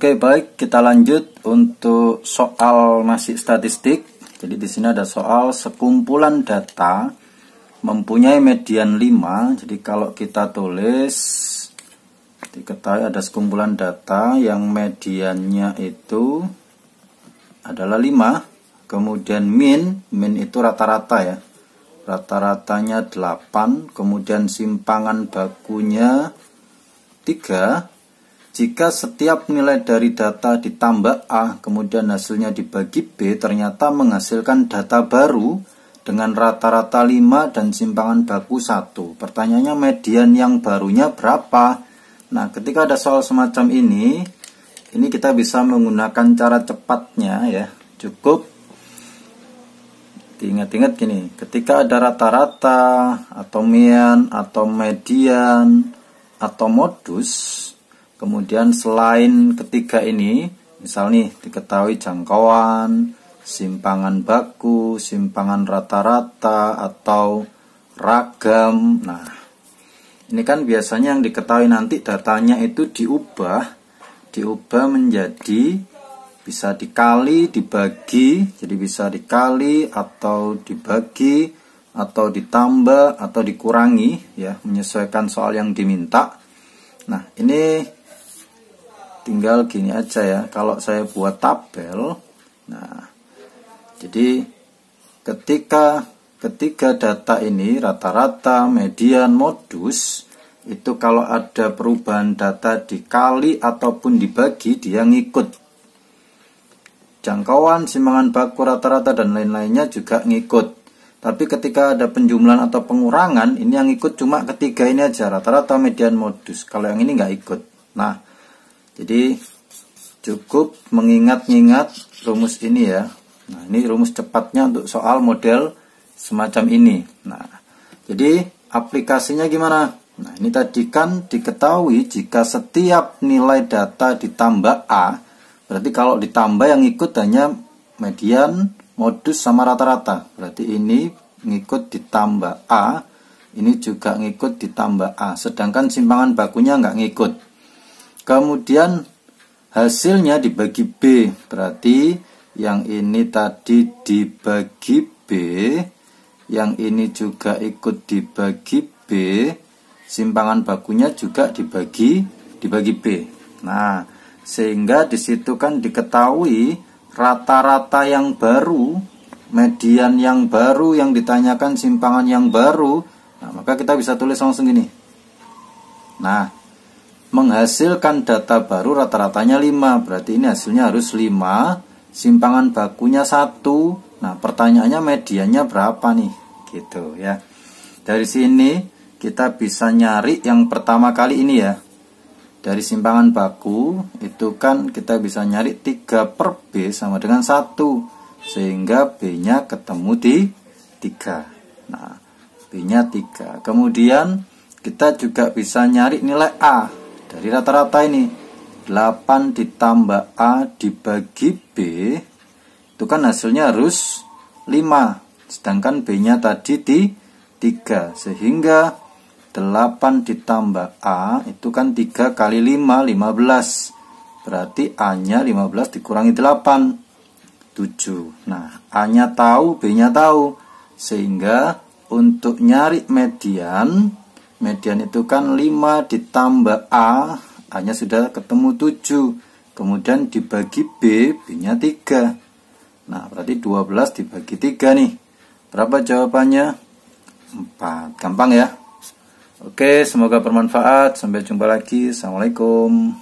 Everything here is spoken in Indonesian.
Oke, baik, kita lanjut untuk soal masih statistik. Jadi di sini ada soal sekumpulan data mempunyai median 5. Jadi kalau kita tulis, diketahui ada sekumpulan data yang mediannya itu adalah 5. Kemudian min itu rata-rata ya. Rata-ratanya 8, kemudian simpangan bakunya 3. Jika setiap nilai dari data ditambah A, kemudian hasilnya dibagi B, ternyata menghasilkan data baru dengan rata-rata 5 dan simpangan baku 1. Pertanyaannya median yang barunya berapa? Nah, ketika ada soal semacam ini kita bisa menggunakan cara cepatnya ya. Cukup diingat-ingat gini, ketika ada rata-rata atau mean atau median atau modus, kemudian selain ketiga ini, misal nih diketahui jangkauan, simpangan baku, simpangan rata-rata, atau ragam. Nah, ini kan biasanya yang diketahui nanti datanya itu diubah menjadi bisa dikali, dibagi, jadi bisa dikali atau dibagi atau ditambah atau dikurangi ya, menyesuaikan soal yang diminta. Nah, ini tinggal gini aja ya, kalau saya buat tabel. Nah, jadi ketika data ini rata-rata, median, modus, itu kalau ada perubahan data dikali ataupun dibagi, dia ngikut. Jangkauan, simpangan baku, rata-rata dan lain-lainnya juga ngikut. Tapi ketika ada penjumlahan atau pengurangan, ini yang ikut cuma ketiga ini aja, rata-rata, median, modus. Kalau yang ini nggak ikut. Nah, jadi cukup mengingat-ingat rumus ini ya. Nah, ini rumus cepatnya untuk soal model semacam ini. Nah, jadi aplikasinya gimana? Nah, ini tadi kan diketahui jika setiap nilai data ditambah A, berarti kalau ditambah yang ikut hanya median, modus sama rata-rata. Berarti ini ngikut ditambah A, ini juga ngikut ditambah A. Sedangkan simpangan bakunya nggak ngikut. Kemudian hasilnya dibagi B, berarti yang ini tadi dibagi B, yang ini juga ikut dibagi B, simpangan bakunya juga dibagi B. Nah, sehingga di situ kan diketahui rata-rata yang baru, median yang baru, yang ditanyakan simpangan yang baru. Nah, maka kita bisa tulis langsung gini. Nah, menghasilkan data baru rata-ratanya 5, berarti ini hasilnya harus 5, simpangan bakunya 1. Nah, pertanyaannya mediannya berapa nih? Gitu ya. Dari sini kita bisa nyari yang pertama kali ini ya. Dari simpangan baku itu kan kita bisa nyari 3 per B sama dengan 1, sehingga B-nya ketemu di 3. Nah, B-nya 3. Kemudian kita juga bisa nyari nilai A. Dari rata-rata ini 8 ditambah A dibagi B, itu kan hasilnya harus 5, sedangkan B-nya tadi di 3, sehingga 8 ditambah A itu kan 3 kali 5, 15, berarti A-nya 15 dikurangi 8, 7. Nah, A-nya tahu, B-nya tahu, sehingga untuk nyari median itu kan 5 ditambah A, A-nya sudah ketemu 7. Kemudian dibagi B, B-nya 3. Nah, berarti 12 dibagi 3 nih. Berapa jawabannya? 4. Gampang ya? Oke, semoga bermanfaat. Sampai jumpa lagi. Assalamualaikum.